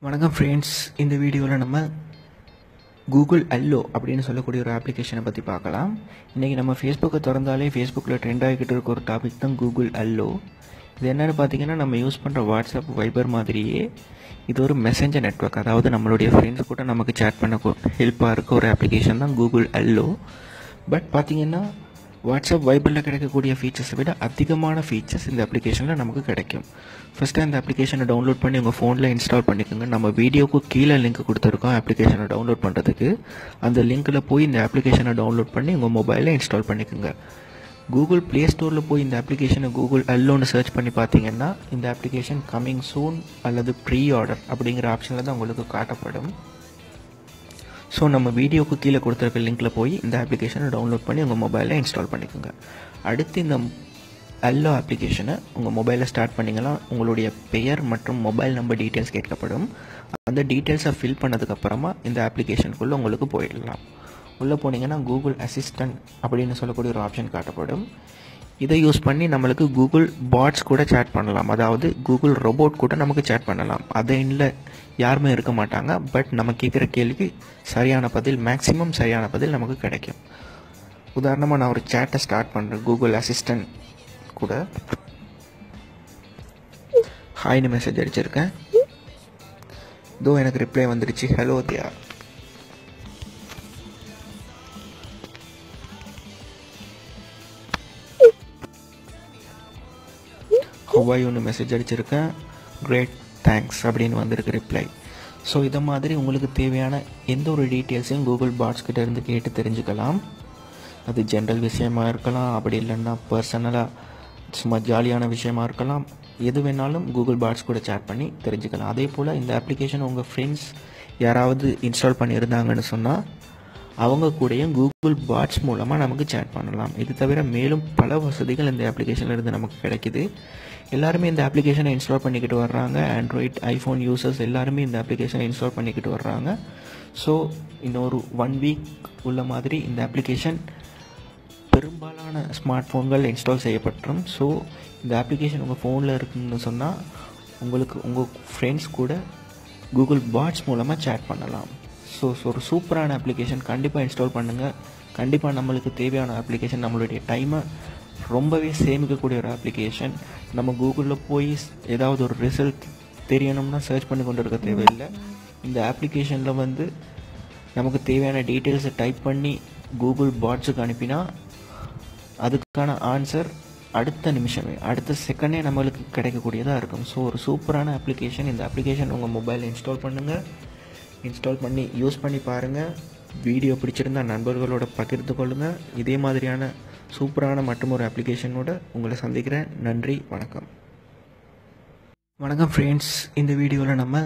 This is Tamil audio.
வணக்கம் ஃப்ரெண்ட்ஸ், இந்த வீடியோவில் நம்ம கூகுள் அல்லோ அப்படின்னு சொல்லக்கூடிய ஒரு அப்ளிகேஷனை பற்றி பார்க்கலாம். இன்றைக்கி நம்ம ஃபேஸ்புக்கை திறந்தாலே ஃபேஸ்புக்கில் ட்ரெண்ட் ஆகிக்கிட்டு இருக்க ஒரு டாபிக் தான் கூகுள் அல்லோ. இது என்னென்னு பார்த்தீங்கன்னா, நம்ம யூஸ் பண்ணுற வாட்ஸ்அப், வைபர் மாதிரியே இது ஒரு மெசேஞ்சர் நெட்வொர்க். அதாவது நம்மளுடைய ஃப்ரெண்ட்ஸ் கூட நமக்கு சேட் பண்ண ஹெல்ப்பாக இருக்க ஒரு அப்ளிகேஷன் தான் கூகுள் அல்லோ. பட் பார்த்திங்கன்னா, வாட்ஸ்அப், வைபரில் கிடைக்கக்கூடிய ஃபீச்சர்ஸை விட அதிகமான ஃபீச்சர்ஸ் இந்த அப்ளிகேஷனில் நமக்கு கிடைக்கும். ஃபஸ்ட்டு அந்த அப்ளிகேஷனை டவுன்லோட் பண்ணி உங்கள் ஃபோனில் இன்ஸ்டால் பண்ணிக்கோங்க. நம்ம வீடியோக்கு கீழே லிங்க் கொடுத்துருக்கோம் அப்ளிகேஷனை டவுன்லோட் பண்ணுறதுக்கு. அந்த லிங்க்கில் போய் இந்த அப்ளிகேஷனை டவுன்லோட் பண்ணி உங்கள் மொபைலில் இன்ஸ்டால் பண்ணிக்கோங்க. கூகுள் ப்ளே ஸ்டோரில் போய் இந்த அப்ளிகேஷனை கூகுள் அல்லோன்னு சர்ச் பண்ணி பார்த்தீங்கன்னா, இந்த அப்ளிகேஷன் கம்மிங் சூன் அல்லது ப்ரீ ஆர்டர் அப்படிங்கிற ஆப்ஷனில் தான் உங்களுக்கு காட்டப்படும். ஸோ நம்ம வீடியோக்கு கீழே கொடுத்துருக்க லிங்க்கில் போய் இந்த அப்ளிகேஷனை டவுன்லோட் பண்ணி உங்கள் மொபைலில் இன்ஸ்டால் பண்ணிக்கோங்க. அடுத்து இந்த அல்லோ அப்ளிகேஷனை உங்கள் மொபைலில் ஸ்டார்ட் பண்ணிங்கன்னா, உங்களுடைய பெயர் மற்றும் மொபைல் நம்பர் டீட்டெயில்ஸ் கேட்கப்படும். அந்த டீட்டெயில்ஸை ஃபில் பண்ணதுக்கப்புறமா இந்த அப்ளிகேஷனுக்குள்ளே உங்களுக்கு போயிடலாம். உள்ளே போனீங்கன்னா கூகுள் அசிஸ்டன்ட் அப்படின்னு சொல்லக்கூடிய ஒரு ஆப்ஷன் காட்டப்படும். இதை யூஸ் பண்ணி நம்மளுக்கு கூகுள் பாட்ஸ் கூட சேட் பண்ணலாம். அதாவது கூகுள் ரோபோட் கூட நமக்கு சேட் பண்ணலாம். அதை இல்லை, யாருமே இருக்க மாட்டாங்க. பட் நம்ம கேட்குற கேள்விக்கு சரியான பதில், மேக்ஸிமம் சரியான பதில் நமக்கு கிடைக்கும். உதாரணமாக நான் ஒரு சேட்டை ஸ்டார்ட் பண்ணுறேன் கூகுள் அசிஸ்டன்ட் கூட. ஹாய்னு மெசேஜ் அடிச்சிருக்கேன். இதோ எனக்கு ரிப்ளை வந்துடுச்சு, ஹலோ தியா. ஹவாயூன்னு மெசேஜ் அடிச்சிருக்கேன். கிரேட், தேங்க்ஸ் அப்படின்னு வந்திருக்கு ரிப்ளை. ஸோ இதை மாதிரி உங்களுக்கு தேவையான எந்த ஒரு டீட்டெயில்ஸையும் கூகுள் பாட்ஸ் கிட்ட இருந்து கேட்டு தெரிஞ்சுக்கலாம். அது ஜென்ரல் விஷயமாக இருக்கலாம், அப்படி இல்லைன்னா பர்சனலாக சும்மா ஜாலியான விஷயமா இருக்கலாம். எது வேணாலும் கூகுள் பாட்ஸ் கூட சேட் பண்ணி தெரிஞ்சுக்கலாம். அதே போல் இந்த அப்ளிகேஷன் உங்கள் ஃப்ரெண்ட்ஸ் யாராவது இன்ஸ்டால் பண்ணியிருந்தாங்கன்னு சொன்னால் அவங்க கூடயும் கூகுள் பாட்ஸ் மூலமாக நமக்கு சேட் பண்ணலாம். இது தவிர மேலும் பல வசதிகள் இந்த அப்ளிகேஷனில் இருந்து நமக்கு கிடைக்கிது. எல்லாருமே இந்த அப்ளிகேஷனை இன்ஸ்டால் பண்ணிக்கிட்டு வர்றாங்க. ஆண்ட்ராய்ட், ஐஃபோன் யூசர்ஸ் எல்லாருமே இந்த அப்ளிகேஷனை இன்ஸ்டால் பண்ணிக்கிட்டு வர்றாங்க. ஸோ இன்னொரு 1 வீக் உள்ள மாதிரி இந்த அப்ளிகேஷன் பெரும்பாலான ஸ்மார்ட் ஃபோன்கள் இன்ஸ்டால் செய்யப்பட்டுரும். ஸோ இந்த அப்ளிகேஷன் உங்கள் ஃபோனில் இருக்குன்னு சொன்னால் உங்களுக்கு உங்கள் ஃப்ரெண்ட்ஸ் கூட கூகுள் பாட்ஸ் மூலமாக சேட் பண்ணலாம். ஸோ ஒரு சூப்பரான அப்ளிகேஷன், கண்டிப்பாக இன்ஸ்டால் பண்ணுங்கள். கண்டிப்பாக நம்மளுக்கு தேவையான அப்ளிகேஷன், நம்மளுடைய டைமை ரொம்பவே சேமிக்கக்கூடிய ஒரு அப்ளிகேஷன். நம்ம கூகுளில் போய் ஏதாவது ஒரு ரிசல்ட் தெரியணும்னா சர்ச் பண்ணி கொண்டு இருக்க தேவையில்லை. இந்த அப்ளிகேஷனில் நமக்கு தேவையான டீட்டெயில்ஸை டைப் பண்ணி கூகுள் பாட்ஸுக்கு அனுப்பினா அதுக்கான ஆன்சர் அடுத்த நிமிஷமே, அடுத்த செகண்டே நம்மளுக்கு கிடைக்கக்கூடியதாக இருக்கும். ஸோ ஒரு சூப்பரான அப்ளிகேஷன். இந்த அப்ளிகேஷன் உங்கள் மொபைலில் இன்ஸ்டால் பண்ணுங்கள். இன்ஸ்டால் பண்ணி யூஸ் பண்ணி பாருங்கள். வீடியோ பிடிச்சிருந்தால் நண்பர்களோட பகிர்ந்து கொள்ளுங்கள். இதே மாதிரியான சூப்பரான மற்றும் ஒரு அப்ளிகேஷனோட உங்களை சந்திக்கிறேன். நன்றி, வணக்கம். வணக்கம் ஃப்ரெண்ட்ஸ், இந்த வீடியோவில் நம்ம